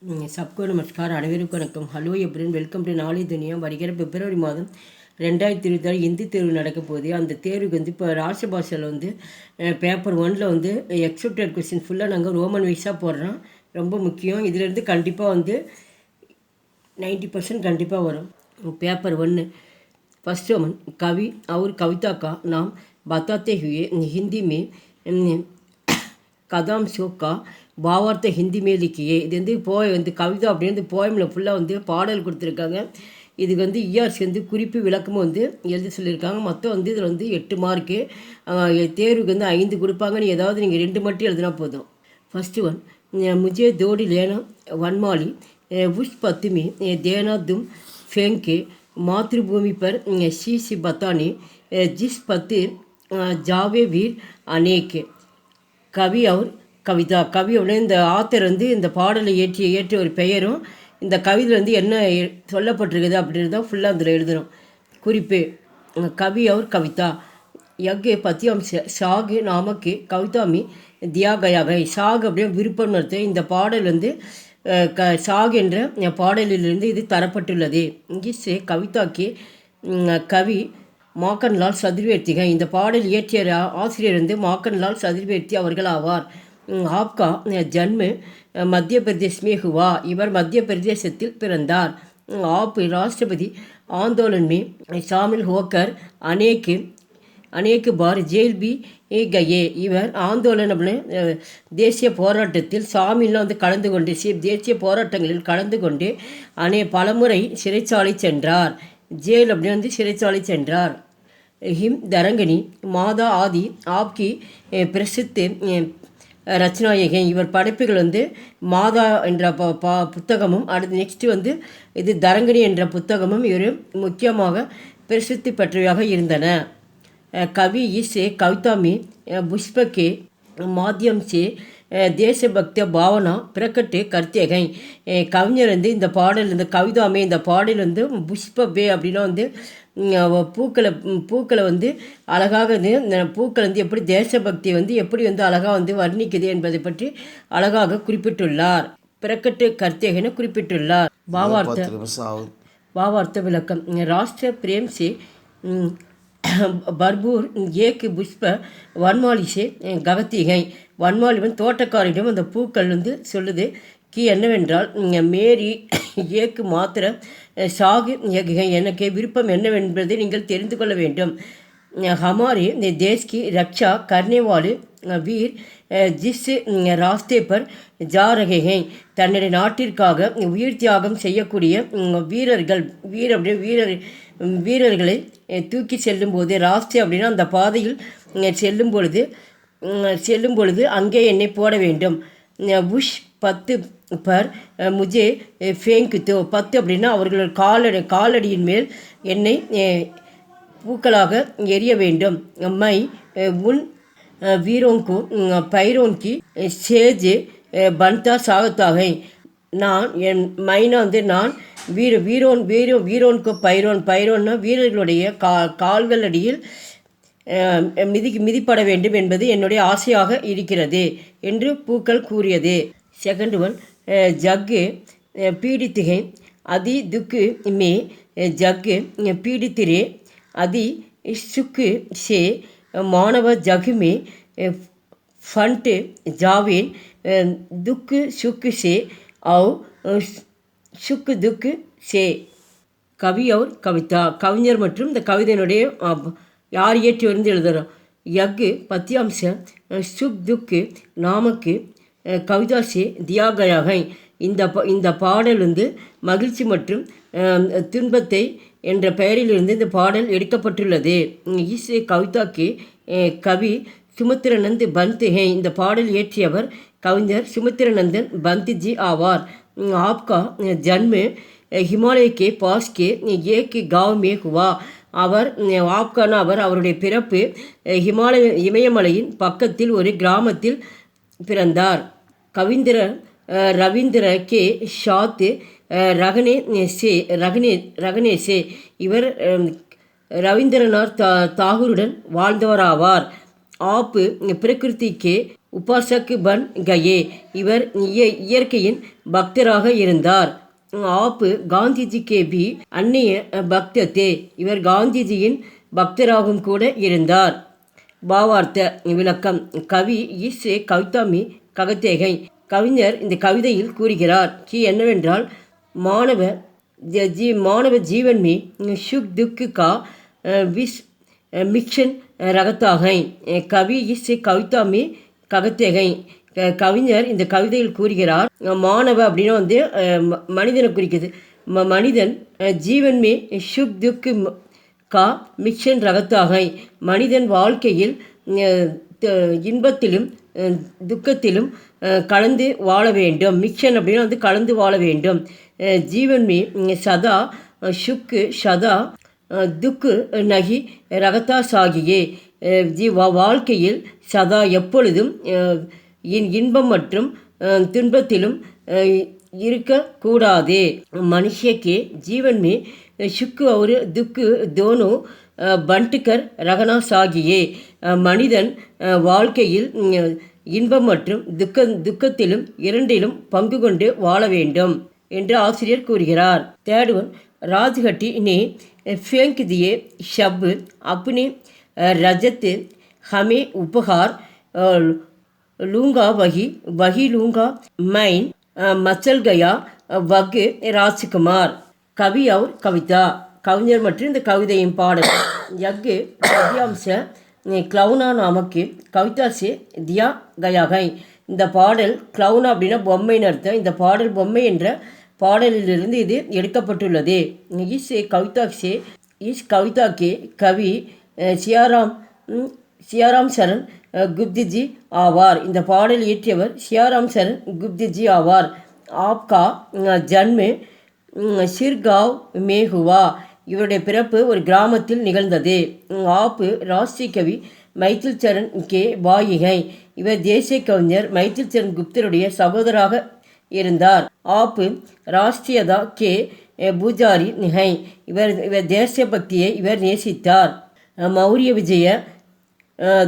सबको नमस्कार அனைவருக்கும் வணக்கம். ஹலோ எப்ரின் வெல்கம் டு நாளை துனியா. வருகிற பிப்ரவரி மாதம் 2026 இந்தி தேர்வு நடக்க போகுது. அந்த தேர்வுக்கு வந்து இப்போ ராஷ்டிரபாஷையில் வந்து பேப்பர் 1ல் வந்து எக்ஸப்டட் கொஸ்டின் ஃபுல்லாக நாங்கள் ரோமன் வைஸாக போடுறோம். ரொம்ப முக்கியம். இதிலேருந்து கண்டிப்பாக வந்து 90% கண்டிப்பாக வரும். पेपर 1 फर्स्ट रोमन कवि और कविता का नाम बताते हुए हिंदी में கதாம்சோ கா பாவார்த்த ஹிந்தி மே லிக்கியே. இது வந்து வந்து கவிதா அப்படின்னு போயமில் ஃபுல்லாக வந்து பாடல் கொடுத்துருக்காங்க. இதுக்கு வந்து இஆர்சி வந்து குறிப்பு விளக்கமும் வந்து எழுத சொல்லியிருக்காங்க. மொத்தம் வந்து இதில் வந்து 8 மார்க்கு. தேர்வுக்கு வந்து 5 கொடுப்பாங்க. ஏதாவது நீங்கள் 2 மட்டும் எழுதினா போதும். ஃபஸ்ட்டு ஒன் முஜே தோடி லேனா வன்மாலி உஷ் பத்துமி தேனா தும் फेंके मातृभूमि पर शीश बताने जिस पति जावे वीर अनेक கவி அவர் கவிதா. கவி அப்படின்னு இந்த ஆத்தர் வந்து இந்த பாடலை ஏற்றிய ஒரு பெயரும் இந்த கவிதையில் வந்து என்ன சொல்லப்பட்டிருக்குது அப்படின்றது தான் ஃபுல்லாக அதில் எழுதணும். குறிப்பு கவி அவர் கவிதா யக் பத்தியம் ஷாகு நாமக்கு கவிதாமி தியா கயாகை. ஷாக் அப்படியே விருப்பம் அர்த்தம். இந்த பாடல் வந்து ஷாக் என்ற பாடலிலிருந்து இது தரப்பட்டுள்ளது. இங்கே கவிதாக்கு கவி மாக்கன்லால் சதுர்வேர்த்திகை. இந்த பாடல் இயற்றிய ஆசிரியர் வந்து மாக்கன்லால் சதுர்வேர்த்தி அவர்கள் ஆவார். ஆப்கா ஜன்ம மத்திய பிரதேஷ் மே ஹுவா. இவர் மத்திய பிரதேசத்தில் பிறந்தார். आप राष्ट्रपति आंदोलन में शामिल होकर अनेक बार जेल भी गए. இவர் ஆந்தோலன் அப்படின்னு தேசிய போராட்டத்தில் சாமியில் வந்து கலந்து கொண்டு தேசிய போராட்டங்களில் கலந்து கொண்டு பலமுறை சிறைச்சாலை சென்றார். ஜெயில் அப்படின்னு வந்து சிறைச்சாலை சென்றார். हिम दरंगनी மாதா ஆதி ஆப்கி பிரசித்தி ரச்சனாயகன். இவர் படைப்புகள் வந்து மாதா என்ற புத்தகமும் அடுத்து நெக்ஸ்ட்டு வந்து இது தரங்கனி என்ற புத்தகமும் இவர் முக்கியமாக பிரசித்தி பெற்றவையாக இருந்தன. கவி இசே கவிதாமி புஷ்பகே மாத்தியம் சே தேசபக்த பாவனா பிரகட்டு கர்த்தேகை. கவிஞர் வந்து இந்த பாடல் இந்த கவிதாமே இந்த பாடல் வந்து புஷ்பபே அப்படின்னா வந்து பூக்களை வந்து அழகாக இந்த பூக்கள் வந்து எப்படி தேசபக்தி வந்து எப்படி வந்து அழகாக வந்து வர்ணிக்குது என்பதை பற்றி அழகாக குறிப்பிட்டுள்ளார். பிரகட்டு கர்த்தேகனை குறிப்பிட்டுள்ளார். பாவார்த்த விளக்கம் ராஷ்டிர பிரேம் சே பர்பூர் ஏக்கு புஷ்ப வன்மாலி சே கவத்திகை. வன்மாலிவன் தோட்டக்காரிடம் அந்த பூக்கள் வந்து சொல்லுது கி என்னவென்றால் மேரி ஏக்கு மாத்திர ஷாகு யகிகை. எனக்கு விருப்பம் என்னவென்பதை நீங்கள் தெரிந்து கொள்ள வேண்டும். ஹமாரே தேஷ்கி ரக்ஷா கர்னேவாலு வீர் ஜிஸ் ராஸ்தே பர் ஜா ரகேகை. தன்னுடைய நாட்டிற்காக உயிர் தியாகம் செய்யக்கூடிய வீரர்களை தூக்கி செல்லும்போது ராஸ்தே அப்படின்னா அந்த பாதையில் செல்லும் பொழுது அங்கே என்னை போட வேண்டும். உஷ் 10 பர் முஜே ஃபேங்க் தோ. 10 அப்படின்னா அவர்கள் காலடியின் மேல் என்னை பூக்களாக எரிய வேண்டும். மை உன் வீரோன்கு பைரோன்கி சேஜ் பன்தா சாகத்தாகை. நான் என் மைனா வந்து நான் வீரோன்கு பைரோன்னா வீரர்களுடைய கால்கள் அடியில் மிதிப்பட வேண்டும் என்பது என்னுடைய ஆசையாக இருக்கிறது என்று பூக்கள் கூறியது. செகண்ட் ஒன் ஜக்கு பீடித்திகை அதி துக்கு மே ஜக்கு பீடித்திரே அதி சுக்கு சே மாணவ ஜகு மே ஃபண்ட் ஜாவேன் துக்கு சுக்கு சே அவ் சுக்கு துக்கு சே. கவி அவர் கவிதா. கவிஞர் மற்றும் இந்த கவிதையினுடைய யார் இயற்றி வந்து எழுதுகிறோம். யக்கு பத்தியாம்ச சுக் துக்கு நாமக்கு கவிதா சே தியா கயாகை. இந்த பாடல் வந்து மகிழ்ச்சி மற்றும் துன்பத்தை என்ற பெயரிலிருந்து இந்த பாடல் எடுக்கப்பட்டுள்ளது. இஸ் கவிதாக்கு கவி சுமித்ரானந்த் பந்த் ஹே. இந்த பாடல் இயற்றியவர் கவிஞர் சுமித்ரானந்தன் பந்த் ஜி ஆவார். ஆப்கா ஜன்ம ஹிமாலய கே பாஸ் கே ஏக் காவ் மே ஹுவா. அவருடைய பிறப்பு இமயமலையின் பக்கத்தில் ஒரு கிராமத்தில் பிறந்தார். கவிந்திர ரவீந்திர கே ஷாத் ரகனேசே. இவர் ரவீந்திரநாத் தாகூருடன் வாழ்ந்தவராவார். आप प्रकृति के உபாசக் பன் கயே. இவர் இயற்கையின் பக்தராக இருந்தார். ஆப் காந்திஜி கே பி அந்நிய பக்த தே. இவர் காந்திஜியின் பக்தராகவும் கூட இருந்தார். பாவார்த்த விளக்கம். கவி இஸ் கவிதாமி ககத்தேகை. கவிஞர் இந்த கவிதையில் கூறுகிறார் என்னவென்றால், மாணவ ஜீவன் में सुख दुख का विष मिक्सन रगतागै. கவி இஸ் கவிதா மீ ககத்தேகை. கவிஞர் இந்த கவிதையில் கூறுகிறார், மாணவ அப்படின்னா மனிதனை குறிக்குது. மனிதன் ஜீவன் மே சுக் துக் கா மிக்சன் ரகத்தாகை. மனிதன் வாழ்க்கையில் இன்பத்திலும் துக்கத்திலும் கலந்து வாழ வேண்டும். மிக்சன் அப்படின்னா கலந்து வாழ வேண்டும். ஜீவன் மே சதா சுக்கு சதா துக்கு நகி ரகத்தா சாகியே. வாழ்க்கையில் சதா எப்பொழுதும் இன்பம் மற்றும் துன்பத்திலும் இருக்கக்கூடாது. மனுஷக்கே ஜீவன் மே சுக்கு और दुख दोनों பண்ட்கர் ரகனா சாகியே. மனிதன் வாழ்க்கையில் இன்பம் மற்றும் துக்கத்திலும் இரண்டிலும் பங்கு கொண்டு வாழ வேண்டும் என்று ஆசிரியர் கூறுகிறார். தேர்ட் ஒன், ராஜ்கட்டி ने फेंक दिए शब्द अपने रजत हमें उपहार लूँगा वही लूँगा मैं मचल गया वग ராஜ்குமார். கவி और கவிதா. கவிஞர் மற்றும் இந்த கவிதையின் பாடல். யக்கு பத்யாம்ச கிளவுனா நாமக்கு கவிதா சே தியா கயாகை. இந்த பாடல் கிளவுனா அப்படின்னா பொம்மைன்னு அர்த்தம். இந்த பாடல் பொம்மை என்ற பாடலிலிருந்து இது எடுக்கப்பட்டுள்ளது. இஸ் கவிதா கே கவி சியாராம் சரண் குப்திஜி ஆவார். இந்த பாடல் இயற்றியவர் சியாராம் சரண் குப்திஜி ஆவார். ஆப்கா ஜன்ம சிர்காவ் மேகுவா. இவருடைய பிறப்பு ஒரு கிராமத்தில் நிகழ்ந்தது. ஆப் ராஷ்டிரிய கவி மைதில் சரண் கே பாயிகை. இவர் தேசிய கவிஞர் மைதில் சரண் குப்தருடைய சகோதராக இருந்தார். ஆப் ராஷ்டிரியதா கே பூஜாரி நிகை. இவர் தேசிய பக்தியை இவர் நேசித்தார். மௌரிய விஜய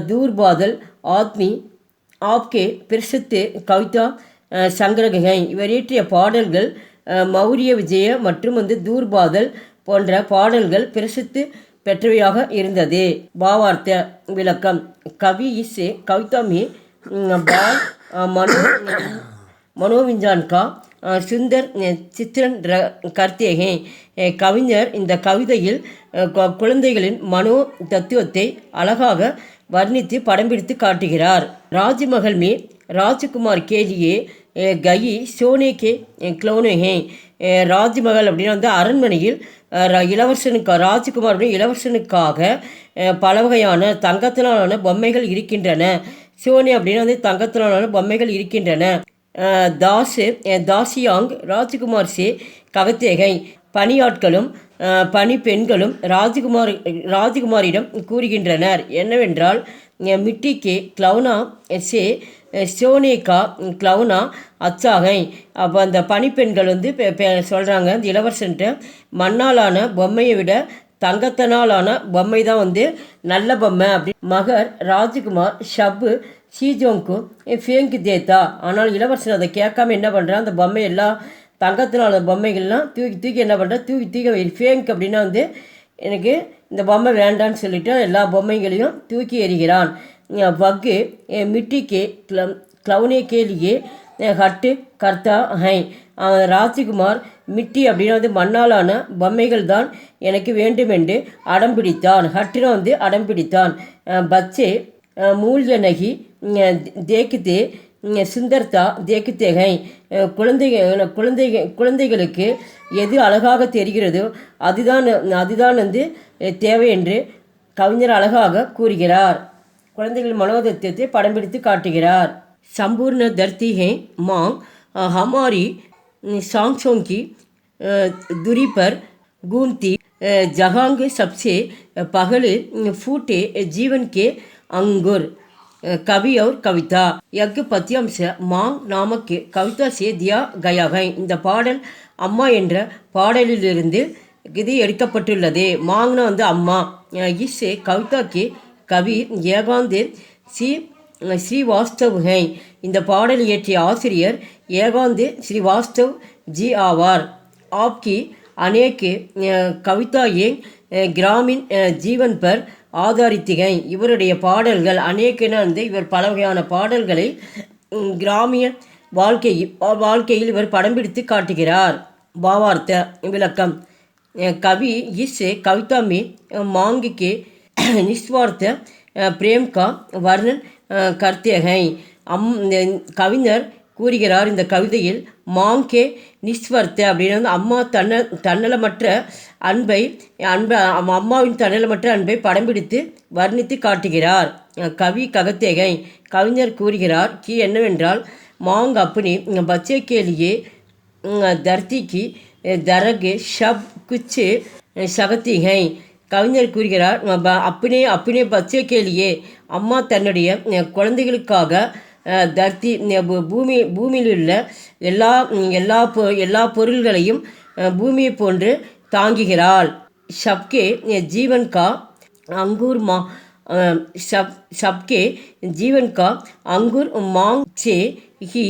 தூர்பாதல் ஆத்மி ஆப்கே பிரசித்து கவிதா சங்கரகை. இவர் இயற்றிய பாடல்கள் மௌரிய விஜய மற்றும் தூர்பாதல் போன்ற பாடல்கள் பிரசித்தி பெற்றவையாக இருந்தது. பாவார்த்த விளக்கம். கவி இஸ் கவிதா மீ பால் மனோவிஞ்சான் கா சுந்தர் சித்திரன் கர்த்தேகே. கவிஞர் இந்த கவிதையில் குழந்தைகளின் மனோ தத்துவத்தை அழகாக வர்ணித்து படம் பிடித்து காட்டுகிறார். ராஜ்மஹல் மே ராஜ்குமார் கேலியே கயி சோனே கே க்ளோனேகே. ராஜ்மஹல் அப்படின்னா அரண்மனையில் ராஜ்குமார் இளவரசனுக்காக பல வகையான தங்கத்தினாலான பொம்மைகள் இருக்கின்றன. சோனே அப்படின்னா தங்கத்தினாலான பொம்மைகள் இருக்கின்றன. தாசியாங் ராஜ்குமார் சே ககத்தேகை. பணியாட்களும் பணிப்பெண்களும் ராஜ்குமாரிடம் கூறுகின்றனர் என்னவென்றால், மிட்டி கே க்ளவுனா சே சோனேகா க்ளவுனா அச்சாகை. அப்போ அந்த பணிப்பெண்கள் சொல்கிறாங்க, அந்த இளவரசன்ட்ட மண்ணாலான பொம்மையை விட தங்கத்தினாலான பொம்மை தான் நல்ல பொம்மை அப்படி. மகர் ராஜ்குமார் ஷப்பு சீஜோங்கு ஃபேங்கு தேத்தா. ஆனால் இளவரசன் அதை கேட்காம என்ன பண்ணுறான், அந்த பொம்மை எல்லாம் தங்கத்தினால பொம்மைகள்லாம் தூக்கி என்ன பண்ணுறான், தூக்கி ஃபேங்க் அப்படின்னா எனக்கு இந்த பொம்மை வேண்டான்னு சொல்லிட்டு எல்லா பொம்மைகளையும் தூக்கி எறிகிறான். வக்கு மிட்டி கே க்ளவுனே கேலியே ஹட்டு கர்த்தா ஹை. ராஜ்குமார் மிட்டி அப்படின்னா மண்ணாலான பொம்மைகள் தான் எனக்கு வேண்டும் என்று அடம்பிடித்தான். ஹட்டுனா அடம்பிடித்தான். பச்சே மூல்யனகி தேக்குதே சுந்தர்தா தேக்குத்தேகை. குழந்தைகளுக்கு எது அழகாக தெரிகிறதோ அதுதான் தேவை என்று கவிஞர் அழகாக கூறுகிறார். குழந்தைகள் மனோதத்துவத்தை படம் பிடித்து காட்டுகிறார். சம்பூர்ண தர்த்தி ஹே மாங் ஹமாரி சாங்சோங்கி दुरी पर घूमती जहांग सबसे पहले फूटे जीवन के अंगूर. कवि और कविता. यज्ञ पद्यांश मांग नामक कविता से दिया गया है. இந்த பாடல் அம்மா என்ற பாடலிலிருந்து இது எடுக்கப்பட்டுள்ளது. மாங்னா அம்மா. இஸ் கவிதாக்கு கவி ஏகாந்த் சி ஸ்ரீவாஸ்தவ் ஹை. இந்த பாடல் இயற்றிய ஆசிரியர் ஏகாந்த் ஸ்ரீவாஸ்தவ் ஜி ஆவார். ஆப்கி அநேக் கவிதா ஏங் கிராமின் ஜீவன் பர் ஆதாரித்து ஹை. இவருடைய பாடல்கள் அநேக்கென வந்து இவர் பல வகையான பாடல்களை கிராமிய வாழ்க்கையில் இவர் படம் பிடித்து காட்டுகிறார். பாவார்த்த விளக்கம். कवि इस कविता में मांग के निस्वार्थ प्रेम का वर्णन करते हैं. கவிஞர் கூறுகிறார் இந்த கவிதையில் மாங்கே நிஸ்வர்த்த அப்படின்னு வந்து அம்மா தன்னலமற்ற அம்மாவின் தன்னலமற்ற அன்பை படம் பிடித்து வர்ணித்து காட்டுகிறார். கவி ககத்தேகை. கவிஞர் கூறுகிறார் கி என்னவென்றால் மாங் அப்பனி பச்சை கேலியே தர்த்திக்கு தரகு ஷப் குச்சு சகத்தி ஹை. கவிஞர் கூறுகிறார் அப்பனே பச்சை கேலியே அம்மா தன்னுடைய குழந்தைகளுக்காக தர்த்தி பூமியிலுள்ள எல்லா பொருள்களையும் பூமியை போன்று தாங்குகிறாள். ஷப்கே ஜீவன் கா அங்கூர் सबके जीवन का अंकुर मांग से ही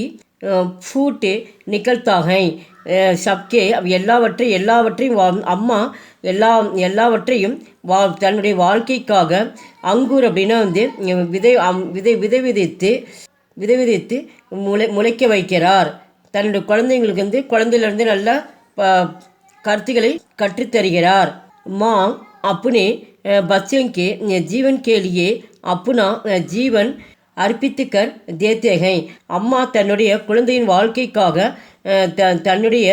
फूट निकलता है. சப்கே எல்லாவற்றையும் அம்மா எல்லாவற்றையும் தன்னுடைய வாழ்க்கைக்காக அங்கூர் அப்படின்னா வந்து விதைவிதைத்து முளைக்க வைக்கிறார். தன்னுடைய குழந்தைங்களுக்கு வந்து குழந்தையிலேருந்து நல்ல கருத்துக்களை கற்றுத்தருகிறார். மா अपने बच्चों के जीवन के लिए अपना जीवन अर्पित कर देते हैं. அம்மா தன்னுடைய குழந்தையின் வாழ்க்கைக்காக தன்னுடைய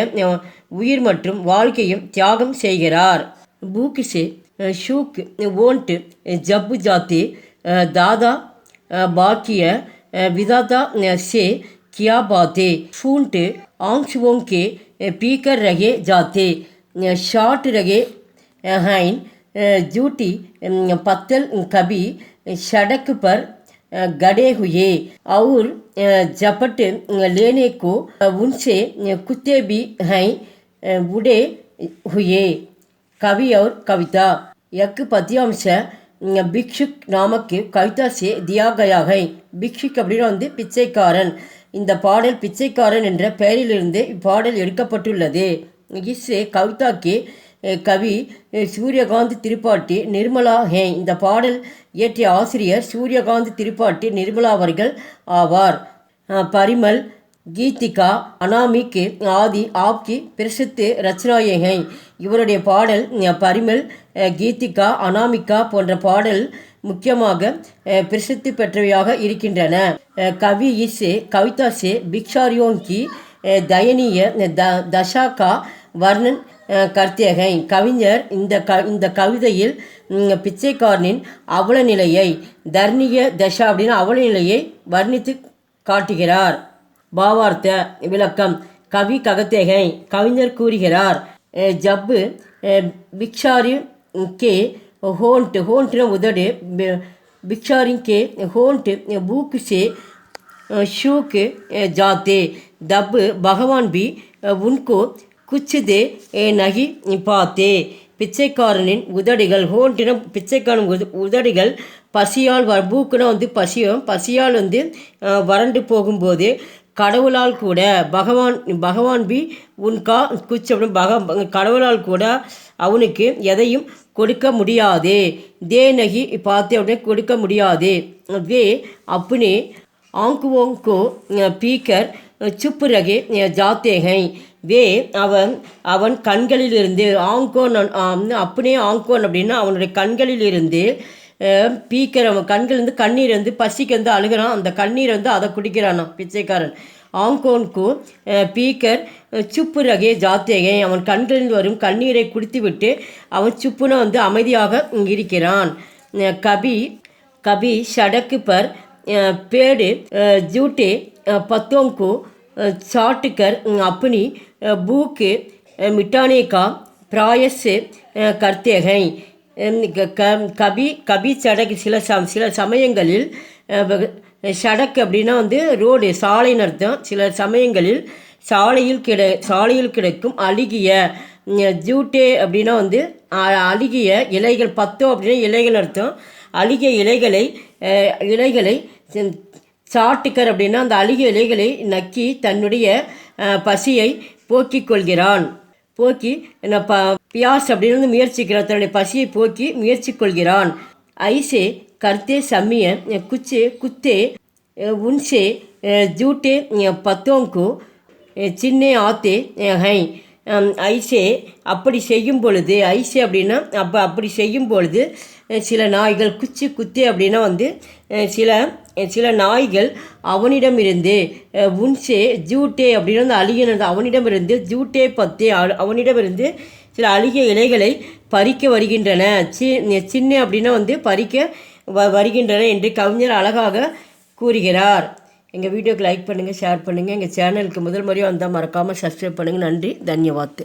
உயிர் மற்றும் வாழ்க்கையும் தியாகம் செய்கிறார். பூக் से शूक वोंट जब जाते दादा बाकिय विदाता से क्या बातें फूंट आंसुओं के पीकर रहे जाते शाट रहे हैं जूटी पत्तल कभी सड़क पर गड़े हुए और झपट लेने को उनसे कुत्ते भी हैं उड़े हुए. कवि और कविता. एक पद्यांश भिक्षुक नामक कविता से दिया गया है. भिक्षुक அப்படின்னா வந்து பிச்சைக்காரன். இந்த பாடல் பிச்சைக்காரன் என்ற பெயரிலிருந்து இப்பாடல் எடுக்கப்பட்டுள்ளது. இஸ்ஸே கவிதா கே கவி சூரியகாந்த் திரிபாட்டி நிர்மலா ஹே. இந்த பாடல் இயற்றிய ஆசிரியர் சூரியகாந்த் திரிபாட்டி நிர்மலா அவர்கள் ஆவார். பரிமல் கீதிகா அனாமிக் ஆதி ஆப்கி பிரசித்த ரச்சனாயே ஹை. இவருடைய பாடல் பரிமல் கீதிகா அனாமிகா போன்ற பாடல் முக்கியமாக பிரசித்தி பெற்றவையாக இருக்கின்றன. கவி இஸ் கவிதா சே பிக்ஷாரியோं की दयनीय दशा का वर्णन करते हैं. கவிஞர் இந்த கவிதையில் பிச்சைக்காரனின் அவல நிலையை தர்ணிய தஷா அப்படின்னு அவல நிலையை வர்ணித்து காட்டுகிறார். பாவார்த்த விளக்கம். கவி ககத்தேகை. கவிஞர் கூறுகிறார் ஜப் பிக்ஷாரி கே ஹோன்ட்ன உதடு பிக்ஷாரி கே ஹோன்ட் பூக் से शूक जाते तब भगवान भी उनको कुछ दे नहीं पाते. பிச்சைக்காரனின் உதடுகள் ஹோன்ட்டின பிச்சைக்காரன் உதடுகள் பசியால் பூக்குனா வந்து பசியால் வந்து வறண்டு போகும்போது கடவுளால் கூட பகவான் பி உன்கா குச் அப்படின்னு கடவுளால் கூட அவனுக்கு எதையும் கொடுக்க முடியாது. தே நகி பார்த்து அப்படின்னு கொடுக்க முடியாது. வே अपने आंखों को पीकर चुप रहे जाते हैं. வே அவன் கண்களிலிருந்து ஆங்கோன் அப்படியே ஆங்கோன் அப்படின்னா அவனுடைய கண்களிலிருந்து பீக்கர் அவன் கண்களிலிருந்து கண்ணீர் வந்து பசிக்கு வந்து அழுகிறான். அந்த கண்ணீர் வந்து அதை குடிக்கிறானா பிச்சைக்காரன். ஆங்கோன்கு பீக்கர் சுப்பு ரகே ஜாத்தேகை. அவன் கண்களில் வரும் கண்ணீரை குடித்துவிட்டு அவன் சுப்புனா வந்து அமைதியாக இருக்கிறான். கபி சடக்கு பர் पेड़ जूटे पत्तों को चाट कर अपनी भूख मिटाने का प्रयास करते हैं. கபி சடக்கு சில சமயங்களில் சடக்கு அப்படின்னா வந்து ரோடு சாலைன்னு அர்த்தம். சில சமயங்களில் சாலையில் கிடைக்கும் அழுகிய ஜூட்டே அப்படின்னா வந்து அழுகிய இலைகள் பத்தோ அப்படின்னா இலைகள் அர்த்தம். அழுகிய இலைகளை சாட்டுக்கர் அப்படின்னா அந்த அழுகிய இலைகளை நக்கி தன்னுடைய பசியை போக்கிக் கொள்கிறான். போக்கி பியாஸ் அப்படின்னு முயற்சிக்கிறான், தன்னுடைய பசியை போக்கி முயற்சி கொள்கிறான். ஐசே கர்த்தே சம்மிய குச்சே குத்தே உன்சே ஜூட்டே பத்தோங்கு சின்னே ஆத்தே ஹை. ஐசே அப்படி செய்யும் பொழுது, ஐசே அப்படின்னா அப்படி செய்யும் பொழுது சில நாய்கள், குச்சி குத்தே அப்படின்னா சில நாய்கள் அவனிடமிருந்து, உன்சே ஜூட்டே அப்படின்னு வந்து அழுகினது அவனிடமிருந்து, ஜூட்டே பத்தே அவனிடமிருந்து சில அழுகிய இலைகளை பறிக்க வருகின்றன. சின்ன அப்படின்னா வந்து பறிக்க வருகின்றன என்று கவிஞர் அழகாக கூறுகிறார். எங்கள் வீடியோக்கு லைக் பண்ணுங்கள், ஷேர் பண்ணுங்கள். எங்கள் சேனலுக்கு முதல் முறையாக வந்தால் மறக்காமல் சப்ஸ்கிரைப் பண்ணுங்கள். நன்றி, தன்யவாத்.